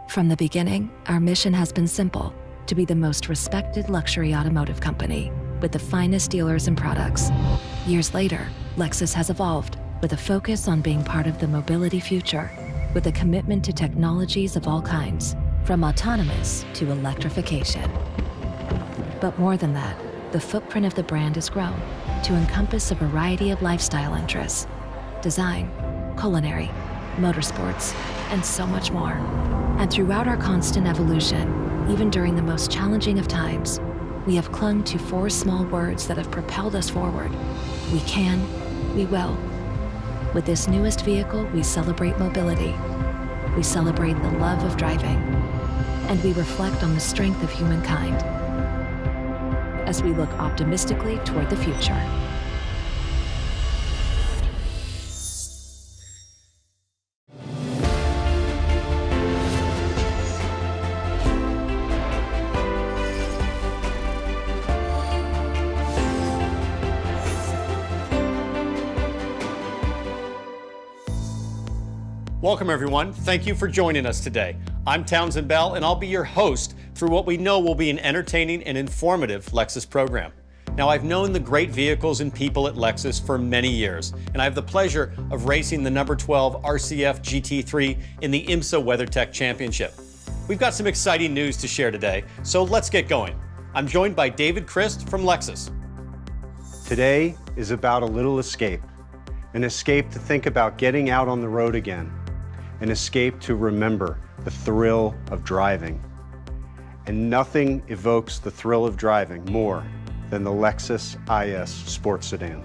From the beginning, our mission has been simple: to be the most respected luxury automotive company with the finest dealers and products. Years later, Lexus has evolved with a focus on being part of the mobility future, with a commitment to technologies of all kinds, from autonomous to electrification. But more than that, the footprint of the brand has grown to encompass a variety of lifestyle interests: design, culinary, motorsports, and so much more. And throughout our constant evolution, even during the most challenging of times, we have clung to 4 small words that have propelled us forward: we can, we will. With this newest vehicle, we celebrate mobility, we celebrate the love of driving, and we reflect on the strength of humankind as we look optimistically toward the future. Welcome, everyone. Thank you for joining us today. I'm Townsend Bell, and I'll be your host through what we know will be an entertaining and informative Lexus program. Now, I've known the great vehicles and people at Lexus for many years, and I have the pleasure of racing the number 12 RCF GT3 in the IMSA WeatherTech Championship. We've got some exciting news to share today, so let's get going. I'm joined by David Christ from Lexus. Today is about a little escape. An escape to think about getting out on the road again. An escape to remember the thrill of driving. And nothing evokes the thrill of driving more than the Lexus IS sports sedan.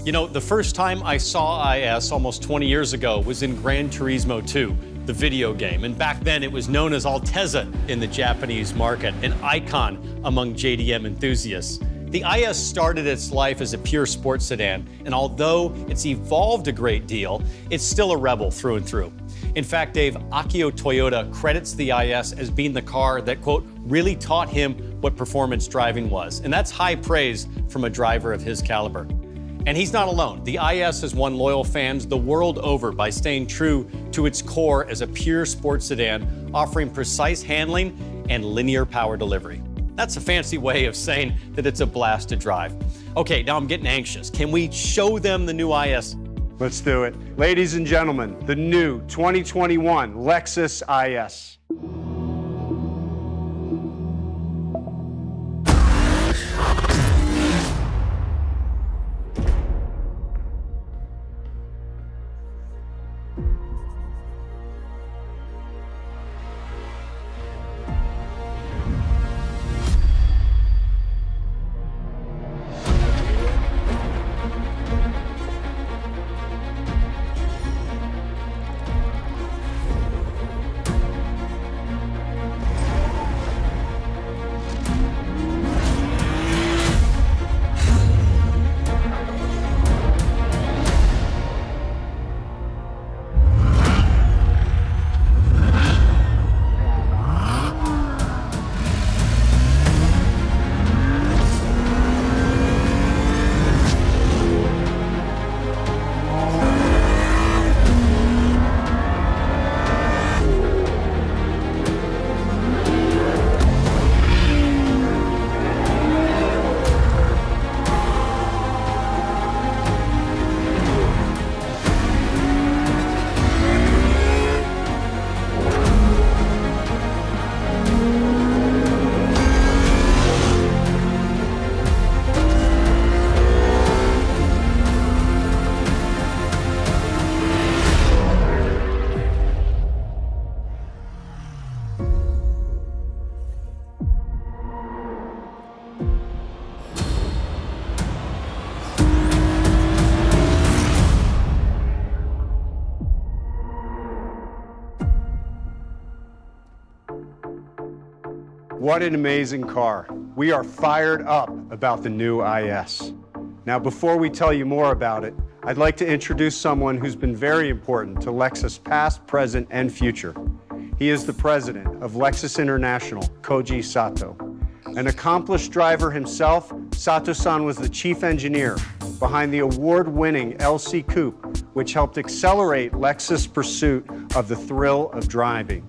You know, the first time I saw IS almost 20 years ago was in Gran Turismo 2, the video game. And back then it was known as Altezza in the Japanese market, an icon among JDM enthusiasts. The IS started its life as a pure sports sedan, and although it's evolved a great deal, it's still a rebel through and through. In fact, Dave, Akio Toyota credits the IS as being the car that, quote, really taught him what performance driving was. And that's high praise from a driver of his caliber. And he's not alone. The IS has won loyal fans the world over by staying true to its core as a pure sports sedan, offering precise handling and linear power delivery. That's a fancy way of saying that it's a blast to drive. Okay, now I'm getting anxious. Can we show them the new IS? Let's do it. Ladies and gentlemen, the new 2021 Lexus IS. What an amazing car. We are fired up about the new IS. Now, before we tell you more about it, I'd like to introduce someone who's been very important to Lexus past, present, and future. He is the president of Lexus International, Koji Sato. An accomplished driver himself, Sato-san was the chief engineer behind the award-winning LC Coupe, which helped accelerate Lexus' pursuit of the thrill of driving.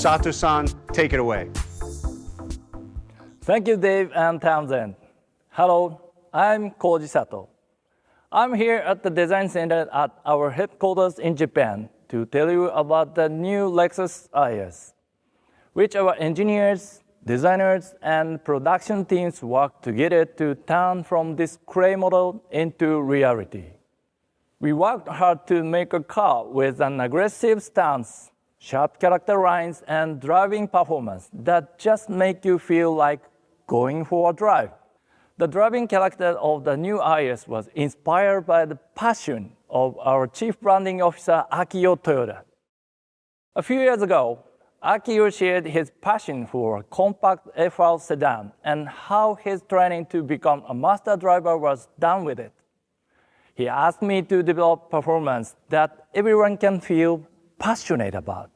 Sato-san, take it away. Thank you, Dave and Townsend. Hello, I'm Koji Sato. I'm here at the Design Center at our headquarters in Japan to tell you about the new Lexus IS, which our engineers, designers, and production teams work together to turn from this gray model into reality. We worked hard to make a car with an aggressive stance, sharp character lines, and driving performance that just make you feel like going for a drive. The driving character of the new IS was inspired by the passion of our Chief Branding Officer, Akio Toyoda. A few years ago, Akio shared his passion for a compact FR sedan and how his training to become a master driver was done with it. He asked me to develop performance that everyone can feel passionate about.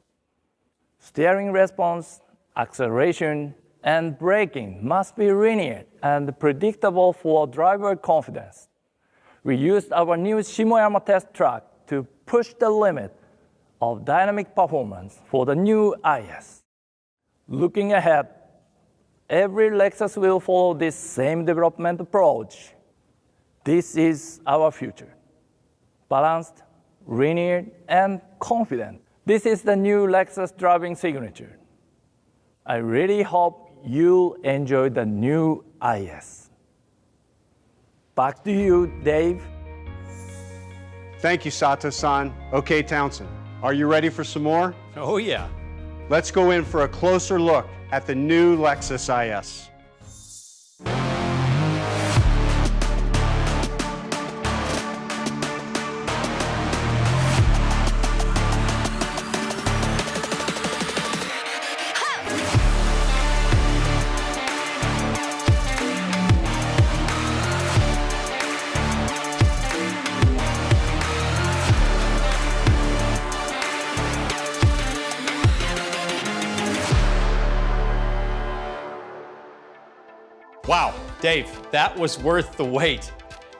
Steering response, acceleration, and braking must be linear and predictable for driver confidence. We used our new Shimoyama test track to push the limit of dynamic performance for the new IS. Looking ahead, every Lexus will follow this same development approach. This is our future. Balanced, linear, and confident. This is the new Lexus driving signature. I really hope you'll enjoy the new IS. Back to you, Dave. Thank you, Sato-san. Okay, Townsend, are you ready for some more? Oh, yeah. Let's go in for a closer look at the new Lexus IS. Wow, Dave, that was worth the wait.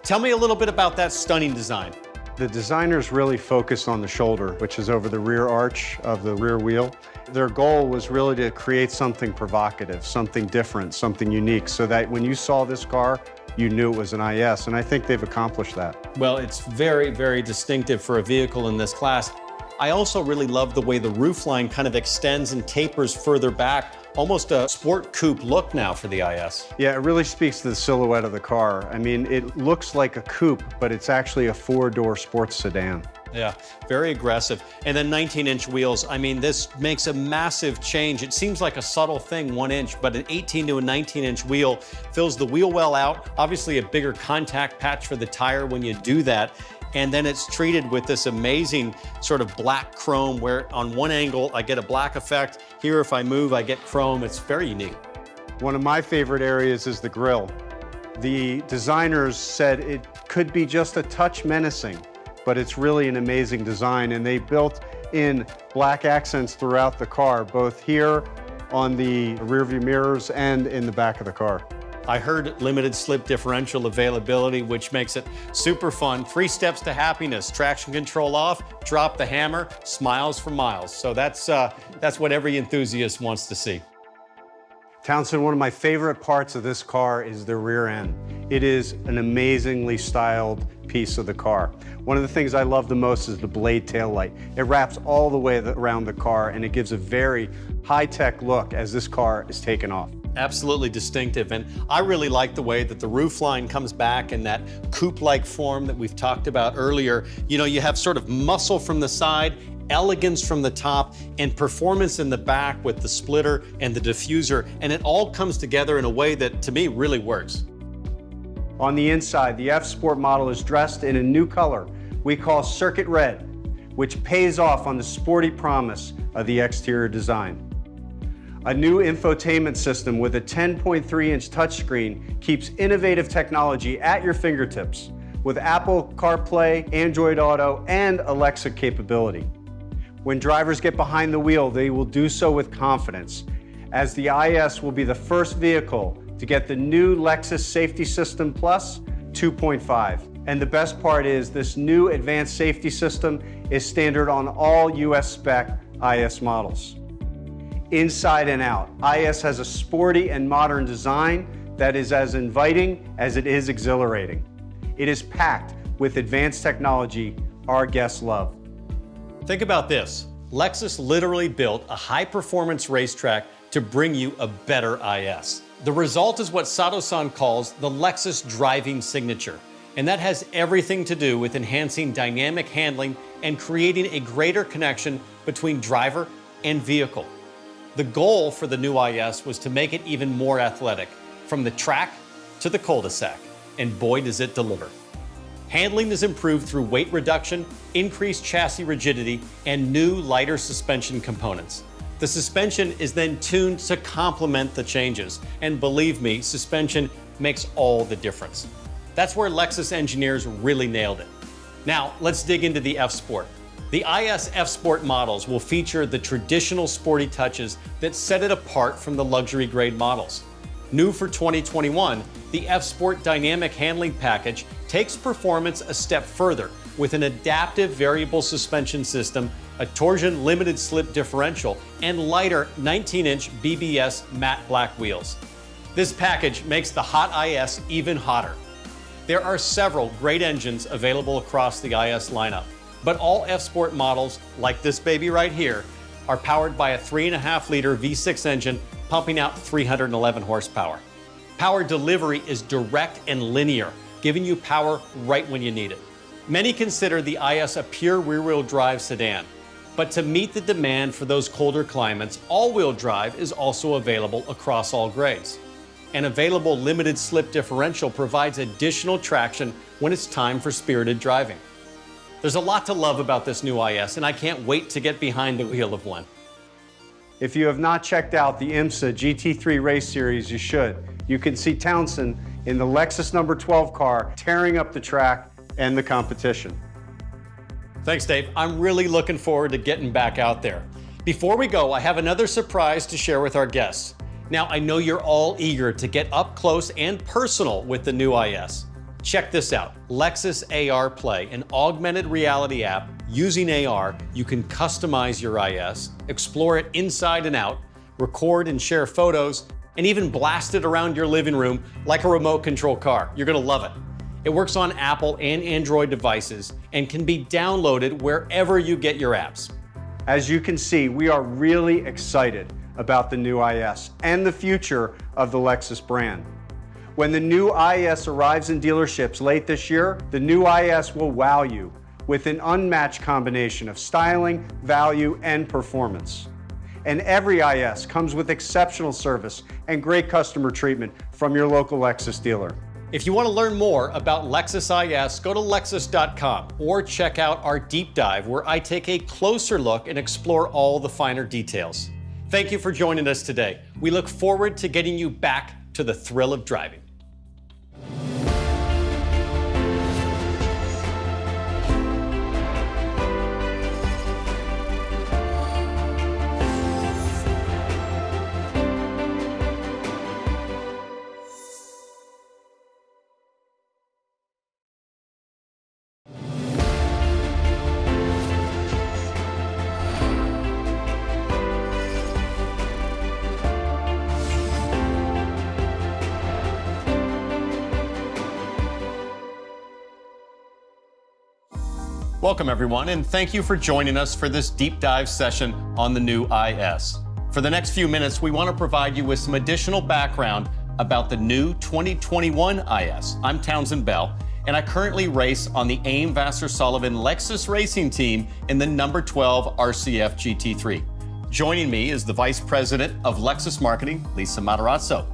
Tell me a little bit about that stunning design. The designers really focused on the shoulder, which is over the rear arch of the rear wheel. Their goal was really to create something provocative, something different, something unique, so that when you saw this car, you knew it was an IS, and I think they've accomplished that. Well, it's very, very distinctive for a vehicle in this class. I also really love the way the roofline kind of extends and tapers further back, almost a sport coupe look now for the IS. Yeah, it really speaks to the silhouette of the car. I mean, it looks like a coupe, but it's actually a four-door sports sedan. Yeah, very aggressive. And then 19-inch wheels. I mean, this makes a massive change. It seems like a subtle thing, 1 inch, but an 18 to a 19-inch wheel fills the wheel well out. Obviously a bigger contact patch for the tire when you do that. And then it's treated with this amazing sort of black chrome where on one angle I get a black effect. Here, if I move, I get chrome. It's very unique. One of my favorite areas is the grille. The designers said it could be just a touch menacing, but it's really an amazing design. And they built in black accents throughout the car, both here on the rearview mirrors and in the back of the car. I heard limited slip differential availability, which makes it super fun. 3 steps to happiness: traction control off, drop the hammer, smiles for miles. So that's what every enthusiast wants to see. Townsend, one of my favorite parts of this car is the rear end. It is an amazingly styled piece of the car. One of the things I love the most is the blade taillight. It wraps all the way around the car, and it gives a very high-tech look as this car is taken off. Absolutely distinctive, and I really like the way that the roofline comes back in that coupe-like form that we've talked about earlier. You know, you have sort of muscle from the side, elegance from the top, and performance in the back with the splitter and the diffuser, and it all comes together in a way that, to me, really works. On the inside, the F-Sport model is dressed in a new color we call Circuit Red, which pays off on the sporty promise of the exterior design. A new infotainment system with a 10.3-inch touchscreen keeps innovative technology at your fingertips with Apple CarPlay, Android Auto, and Alexa capability. When drivers get behind the wheel, they will do so with confidence, as the IS will be the first vehicle to get the new Lexus Safety System Plus 2.5. And the best part is this new advanced safety system is standard on all US spec IS models. inside and out. IS has a sporty and modern design that is as inviting as it is exhilarating. It is packed with advanced technology our guests love. Think about this. Lexus literally built a high-performance racetrack to bring you a better IS. The result is what Sato-san calls the Lexus driving signature. And that has everything to do with enhancing dynamic handling and creating a greater connection between driver and vehicle. The goal for the new IS was to make it even more athletic, from the track to the cul-de-sac, and boy does it deliver. Handling is improved through weight reduction, increased chassis rigidity, and new lighter suspension components. The suspension is then tuned to complement the changes, and believe me, suspension makes all the difference. That's where Lexus engineers really nailed it. Now, let's dig into the F-Sport. The IS F-Sport models will feature the traditional sporty touches that set it apart from the luxury grade models. New for 2021, the F-Sport Dynamic Handling Package takes performance a step further with an adaptive variable suspension system, a torsion limited slip differential, and lighter 19-inch BBS matte black wheels. This package makes the hot IS even hotter. There are several great engines available across the IS lineup, but all F-Sport models, like this baby right here, are powered by a 3.5-liter V6 engine pumping out 311 horsepower. Power delivery is direct and linear, giving you power right when you need it. Many consider the IS a pure rear-wheel drive sedan, but to meet the demand for those colder climates, all-wheel drive is also available across all grades. An available limited slip differential provides additional traction when it's time for spirited driving. There's a lot to love about this new IS, and I can't wait to get behind the wheel of one. If you have not checked out the IMSA GT3 race series, you should. You can see Townsend in the Lexus number 12 car tearing up the track and the competition. Thanks, Dave. I'm really looking forward to getting back out there. Before we go, I have another surprise to share with our guests. Now, I know you're all eager to get up close and personal with the new IS. Check this out, Lexus AR Play, an augmented reality app. Using AR, you can customize your IS, explore it inside and out, record and share photos, and even blast it around your living room like a remote control car. You're gonna love it. It works on Apple and Android devices and can be downloaded wherever you get your apps. As you can see, we are really excited about the new IS and the future of the Lexus brand. When the new IS arrives in dealerships late this year, the new IS will wow you with an unmatched combination of styling, value, and performance. And every IS comes with exceptional service and great customer treatment from your local Lexus dealer. If you want to learn more about Lexus IS, go to Lexus.com or check out our deep dive where I take a closer look and explore all the finer details. Thank you for joining us today. We look forward to getting you back to the thrill of driving. Welcome everyone, and thank you for joining us for this deep dive session on the new IS. For the next few minutes, we want to provide you with some additional background about the new 2021 IS. I'm Townsend Bell, and I currently race on the Aim Vassar Sullivan Lexus racing team in the number 12 RCF GT3. Joining me is the Vice President of Lexus Marketing, Lisa Matarazzo.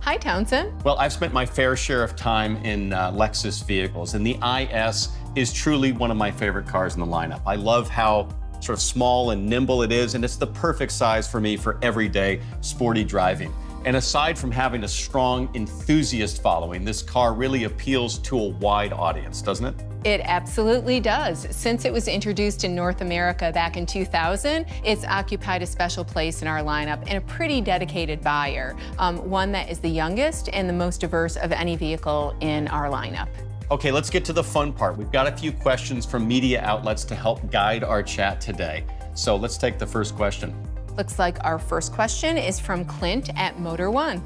Hi, Townsend. Well, I've spent my fair share of time in Lexus vehicles, and the IS is truly one of my favorite cars in the lineup. I love how sort of small and nimble it is, and it's the perfect size for me for everyday sporty driving. And aside from having a strong enthusiast following, this car really appeals to a wide audience, doesn't it? It absolutely does. Since it was introduced in North America back in 2000, it's occupied a special place in our lineup and a pretty dedicated buyer, one that is the youngest and the most diverse of any vehicle in our lineup. Okay, let's get to the fun part. We've got a few questions from media outlets to help guide our chat today. So let's take the first question. Looks like our first question is from Clint at Motor One.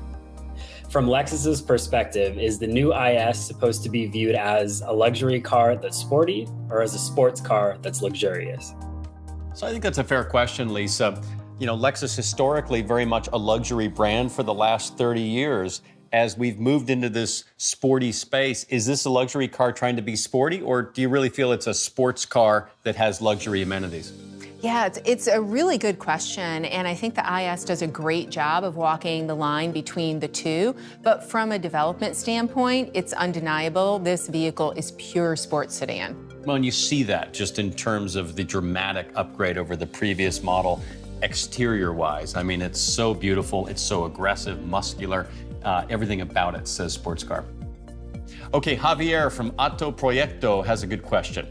From Lexus's perspective, is the new IS supposed to be viewed as a luxury car that's sporty or as a sports car that's luxurious? So I think that's a fair question, Lisa. You know, Lexus historically very much a luxury brand for the last 30 years. As we've moved into this sporty space, is this a luxury car trying to be sporty, or do you really feel it's a sports car that has luxury amenities? Yeah, it's a really good question, and I think the IS does a great job of walking the line between the two. But from a development standpoint, it's undeniable this vehicle is pure sports sedan. Well, and you see that just in terms of the dramatic upgrade over the previous model, exterior-wise. I mean, it's so beautiful, it's so aggressive, muscular, everything about it says sports car. Okay, Javier from Auto Proyecto has a good question.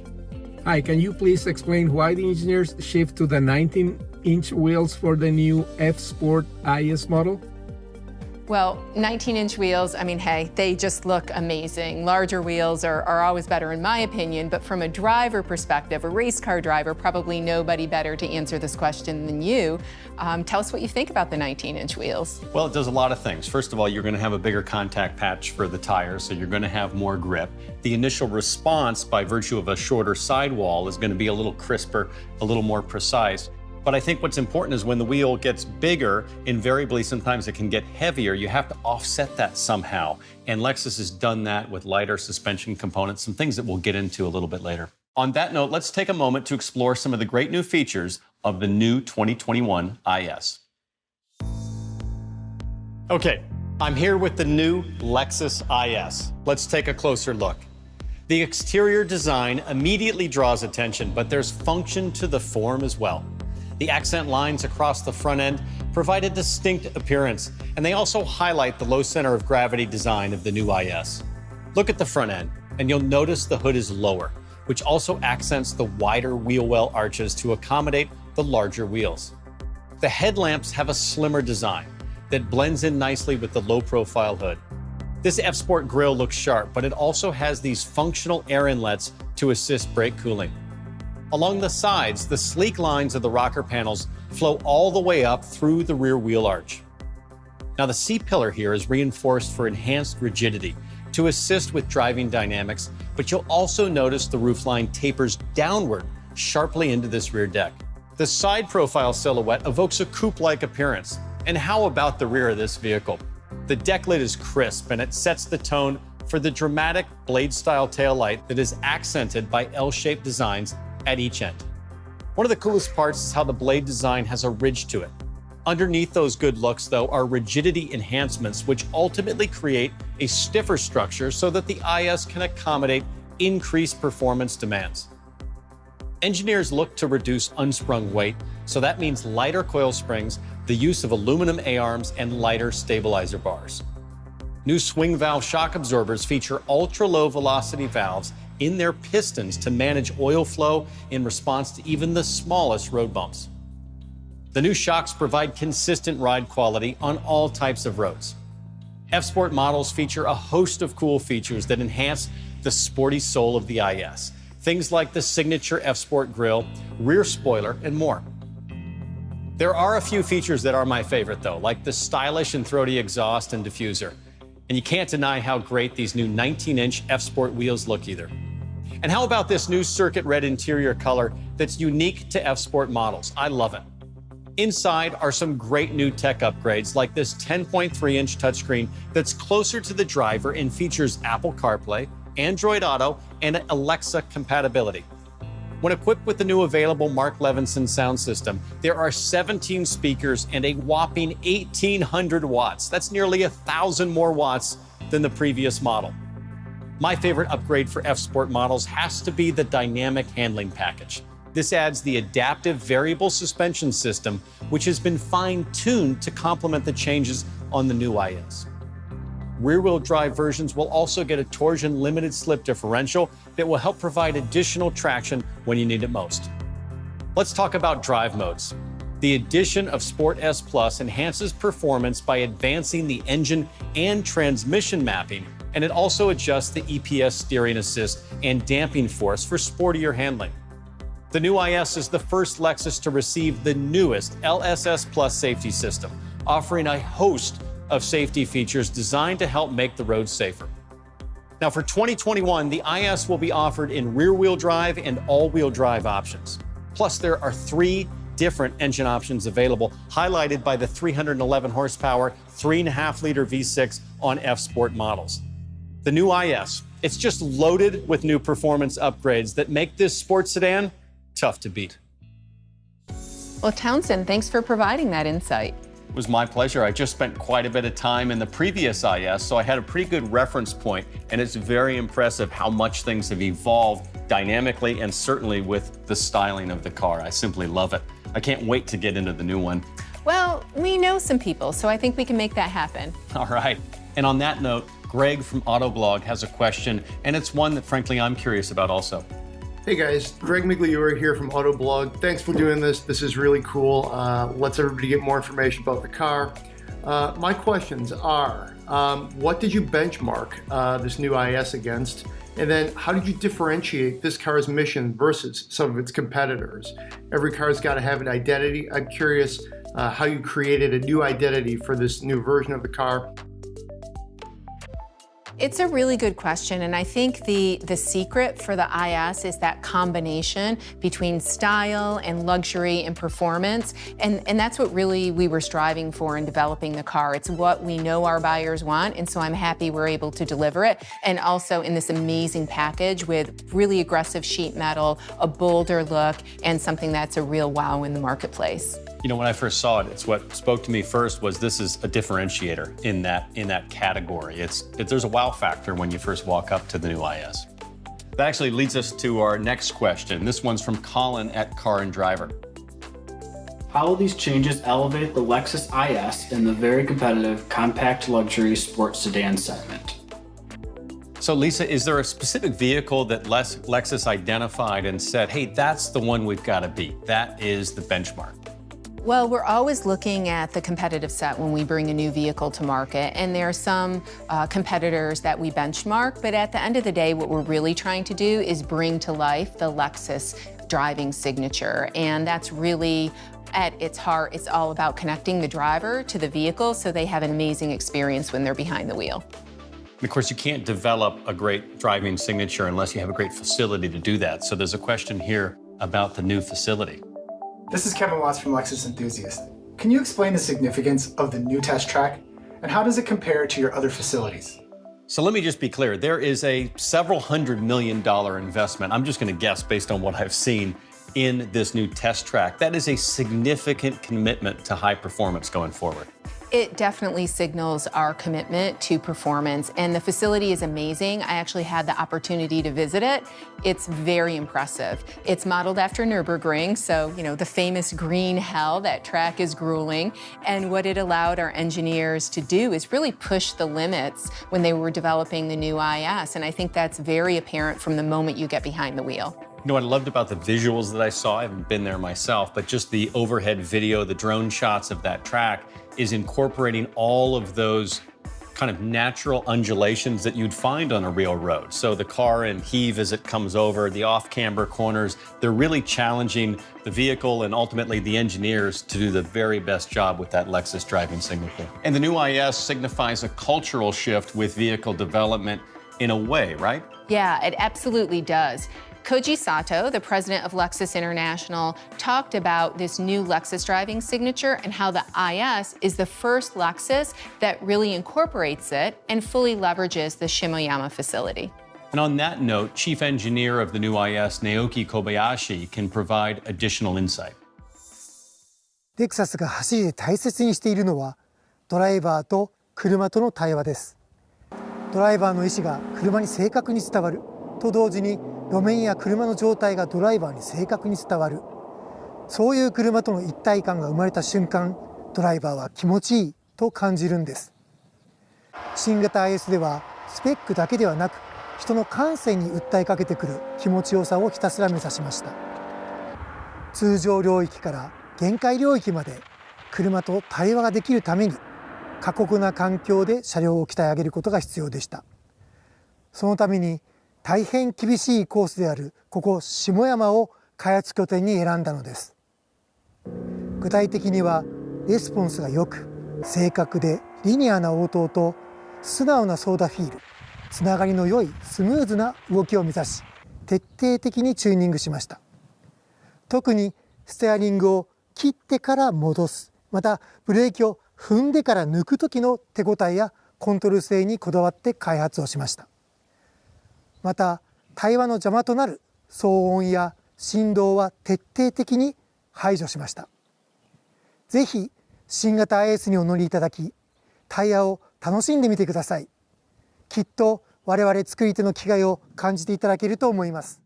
Hi, can you please explain why the engineers shift to the 19-inch wheels for the new F-Sport IS model? Well, 19-inch wheels, I mean, hey, they just look amazing. Larger wheels are always better in my opinion, but from a driver perspective, a race car driver, probably nobody better to answer this question than you. Tell us what you think about the 19-inch wheels. Well, it does a lot of things. First of all, you're going to have a bigger contact patch for the tires, so you're going to have more grip. The initial response, by virtue of a shorter sidewall, is going to be a little crisper, a little more precise. But I think what's important is when the wheel gets bigger, invariably sometimes it can get heavier. You have to offset that somehow. And Lexus has done that with lighter suspension components, some things that we'll get into a little bit later. On that note, let's take a moment to explore some of the great new features of the new 2021 IS. Okay, I'm here with the new Lexus IS. Let's take a closer look. The exterior design immediately draws attention, but there's function to the form as well. The accent lines across the front end provide a distinct appearance, and they also highlight the low center of gravity design of the new IS. Look at the front end, and you'll notice the hood is lower, which also accents the wider wheel well arches to accommodate the larger wheels. The headlamps have a slimmer design that blends in nicely with the low-profile hood. This F-Sport grille looks sharp, but it also has these functional air inlets to assist brake cooling. Along the sides, the sleek lines of the rocker panels flow all the way up through the rear wheel arch. Now, the C-pillar here is reinforced for enhanced rigidity to assist with driving dynamics, but you'll also notice the roofline tapers downward sharply into this rear deck. The side profile silhouette evokes a coupe-like appearance. And how about the rear of this vehicle? The deck lid is crisp, and it sets the tone for the dramatic blade-style taillight that is accented by L-shaped designs at each end. One of the coolest parts is how the blade design has a ridge to it. Underneath those good looks, though, are rigidity enhancements, which ultimately create a stiffer structure so that the IS can accommodate increased performance demands. Engineers look to reduce unsprung weight, so that means lighter coil springs, the use of aluminum A-arms, and lighter stabilizer bars. New swing valve shock absorbers feature ultra-low velocity valves in their pistons to manage oil flow in response to even the smallest road bumps. The new shocks provide consistent ride quality on all types of roads. F-Sport models feature a host of cool features that enhance the sporty soul of the IS. Things like the signature F-Sport grille, rear spoiler, and more. There are a few features that are my favorite though, like the stylish and throaty exhaust and diffuser. And you can't deny how great these new 19-inch F-Sport wheels look either. And how about this new circuit red interior color that's unique to F-Sport models? I love it. Inside are some great new tech upgrades like this 10.3-inch touchscreen that's closer to the driver and features Apple CarPlay, Android Auto, and Alexa compatibility. When equipped with the new available Mark Levinson sound system, there are 17 speakers and a whopping 1,800 watts. That's nearly 1,000 more watts than the previous model. My favorite upgrade for F-Sport models has to be the dynamic handling package. This adds the adaptive variable suspension system, which has been fine-tuned to complement the changes on the new IS. Rear-wheel drive versions will also get a torsion limited slip differential that will help provide additional traction when you need it most. Let's talk about drive modes. The addition of Sport S Plus enhances performance by advancing the engine and transmission mapping, and it also adjusts the EPS steering assist and damping force for sportier handling. The new IS is the first Lexus to receive the newest LSS Plus safety system, offering a host of safety features designed to help make the road safer. Now, for 2021, the IS will be offered in rear-wheel drive and all-wheel drive options. Plus, there are 3 different engine options available, highlighted by the 311 horsepower, 3.5-liter V6 on F-Sport models. The new IS, it's just loaded with new performance upgrades that make this sports sedan tough to beat. Well, Townsend, thanks for providing that insight. It was my pleasure. I just spent quite a bit of time in the previous IS, so I had a pretty good reference point, and it's very impressive how much things have evolved dynamically and certainly with the styling of the car. I simply love it. I can't wait to get into the new one. Well, we know some people, so I think we can make that happen. All right. And on that note, Greg from Autoblog has a question, and it's one that, frankly, I'm curious about also. Hey guys, Greg Migliore here from Autoblog. Thanks for doing this. This is really cool. Lets everybody get more information about the car. My questions are, what did you benchmark this new IS against? And then how did you differentiate this car's mission versus some of its competitors? Every car's got to have an identity. I'm curious how you created a new identity for this new version of the car. It's a really good question, and I think the secret for the IS is that combination between style and luxury and performance, and that's what really we were striving for in developing the car. It's what we know our buyers want, and so I'm happy we're able to deliver it, and also in this amazing package with really aggressive sheet metal, a bolder look, and something that's a real wow in the marketplace. You know, when I first saw it, it's what spoke to me first was this is a differentiator in that category. There's a wow factor when you first walk up to the new IS. That actually leads us to our next question. This one's from Colin at Car and Driver. How will these changes elevate the Lexus IS in the very competitive compact luxury sports sedan segment? So Lisa, is there a specific vehicle that Lexus identified and said, hey, that's the one we've got to beat? That is the benchmark. Well, we're always looking at the competitive set when we bring a new vehicle to market, and there are some competitors that we benchmark, but at the end of the day, what we're really trying to do is bring to life the Lexus driving signature, and that's really, at its heart, it's all about connecting the driver to the vehicle so they have an amazing experience when they're behind the wheel. Of course, you can't develop a great driving signature unless you have a great facility to do that, so there's a question here about the new facility. This is Kevin Watts from Lexus Enthusiast. Can you explain the significance of the new test track, and how does it compare to your other facilities? So let me just be clear. There is a several $100 million investment, I'm just going to guess based on what I've seen, in this new test track. That is a significant commitment to high performance going forward. It definitely signals our commitment to performance, and the facility is amazing. I actually had the opportunity to visit it. It's very impressive. It's modeled after Nürburgring, so, you know, the famous green hell. That track is grueling, and what it allowed our engineers to do is really push the limits when they were developing the new IS, and I think that's very apparent from the moment you get behind the wheel. You know what I loved about the visuals that I saw, I haven't been there myself, but just the overhead video, the drone shots of that track is incorporating all of those kind of natural undulations that you'd find on a real road. So the car and heave as it comes over, the off-camber corners, they're really challenging the vehicle and ultimately the engineers to do the very best job with that Lexus driving signature. And the new IS signifies a cultural shift with vehicle development in a way, right? Yeah, it absolutely does. Koji Sato, the president of Lexus International, talked about this new Lexus driving signature and how the IS is the first Lexus that really incorporates it and fully leverages the Shimoyama facility. And on that note, chief engineer of the new IS, Naoki Kobayashi, can provide additional insight. レクサスが走りで大切にしているのはドライバーと車との対話です。ドライバーの意思が車に正確に伝わると同時に路面や車の状態がドライバーに正確に伝わる。そういう車との一体感が生まれた瞬間、ドライバーは気持ちいいと感じるんです。新型 IS ではスペックだけではなく、人の感性に訴えかけてくる気持ちよさをひたすら目指しました。通常領域から限界領域まで車と対話ができるために過酷な環境で車両を鍛え上げることが必要でした。そのために大変厳しいコースであるここ下山を開発拠点に選んだのです。具体的にはレスポンスが良く正確でリニアな応答と素直なソーダフィール、つながりの良いスムーズな動きを目指し徹底的にチューニングしました。特にステアリングを切ってから戻す、またブレーキを踏んでから抜く時の手応えやコントロール性にこだわって開発をしました。また対話の邪魔となる騒音や振動は徹底的に排除しました。ぜひ新型 IS にお乗りいただき、タイヤを楽しんでみてください。きっと我々作り手の気概を感じていただけると思います。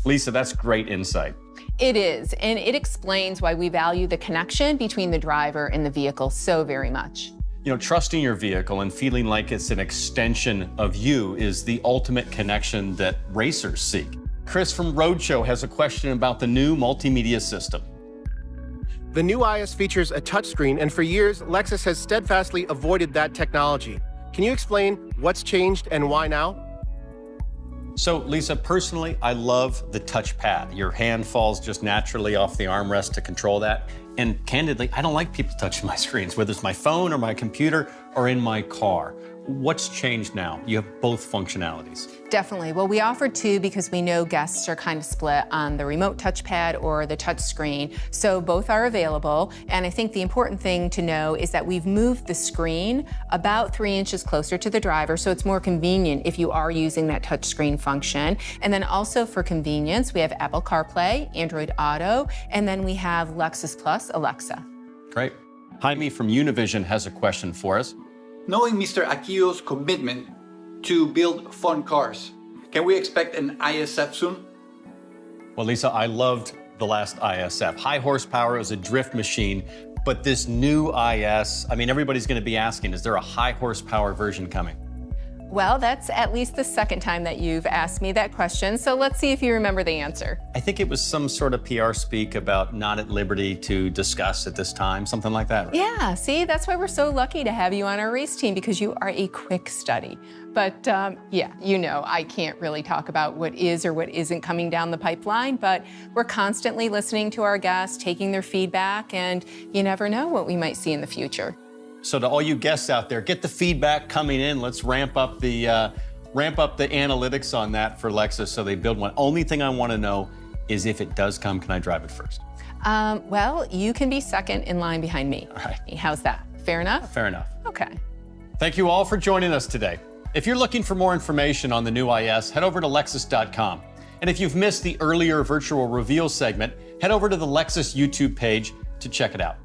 Lisa, that's great insight. It is, and it explains why we value the connection between the driver and the vehicle so very much. You know, trusting your vehicle and feeling like it's an extension of you is the ultimate connection that racers seek. Chris from Roadshow has a question about the new multimedia system. The new IS features a touchscreen, and for years, Lexus has steadfastly avoided that technology. Can you explain what's changed and why now? So, Lisa, personally, I love the touchpad. Your hand falls just naturally off the armrest to control that. And candidly, I don't like people touching my screens, whether it's my phone or my computer or in my car. What's changed now? You have both functionalities. Definitely. Well, we offer two because we know guests are kind of split on the remote touchpad or the touch screen. So both are available. And I think the important thing to know is that we've moved the screen about 3 inches closer to the driver, so it's more convenient if you are using that touch screen function. And then also for convenience, we have Apple CarPlay, Android Auto, and then we have Lexus Plus Alexa. Great. Jaime from Univision has a question for us. Knowing Mr. Akio's commitment to build fun cars, can we expect an ISF soon? Well, Lisa, I loved the last ISF. High horsepower, is a drift machine, but this new IS, I mean, everybody's going to be asking, is there a high horsepower version coming? Well, that's at least the second time that you've asked me that question, so let's see if you remember the answer. I think it was some sort of PR speak about not at liberty to discuss at this time, something like that, right? Yeah, see, that's why we're so lucky to have you on our race team, because you are a quick study. But yeah, you know, I can't really talk about what is or what isn't coming down the pipeline, but we're constantly listening to our guests, taking their feedback, and you never know what we might see in the future. So to all you guests out there, get the feedback coming in. Let's ramp up the analytics on that for Lexus so they build one. Only thing I want to know is if it does come, can I drive it first? Well, you can be second in line behind me. All right. How's that? Fair enough? Fair enough. Okay. Thank you all for joining us today. If you're looking for more information on the new IS, head over to Lexus.com. And if you've missed the earlier virtual reveal segment, head over to the Lexus YouTube page to check it out.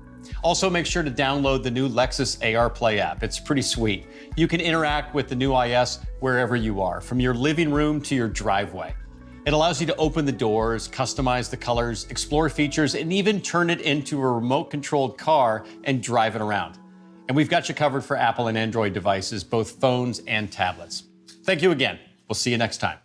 Also, make sure to download the new Lexus AR Play app. It's pretty sweet. You can interact with the new IS wherever you are, from your living room to your driveway. It allows you to open the doors, customize the colors, explore features, and even turn it into a remote-controlled car and drive it around. And we've got you covered for Apple and Android devices, both phones and tablets. Thank you again. We'll see you next time.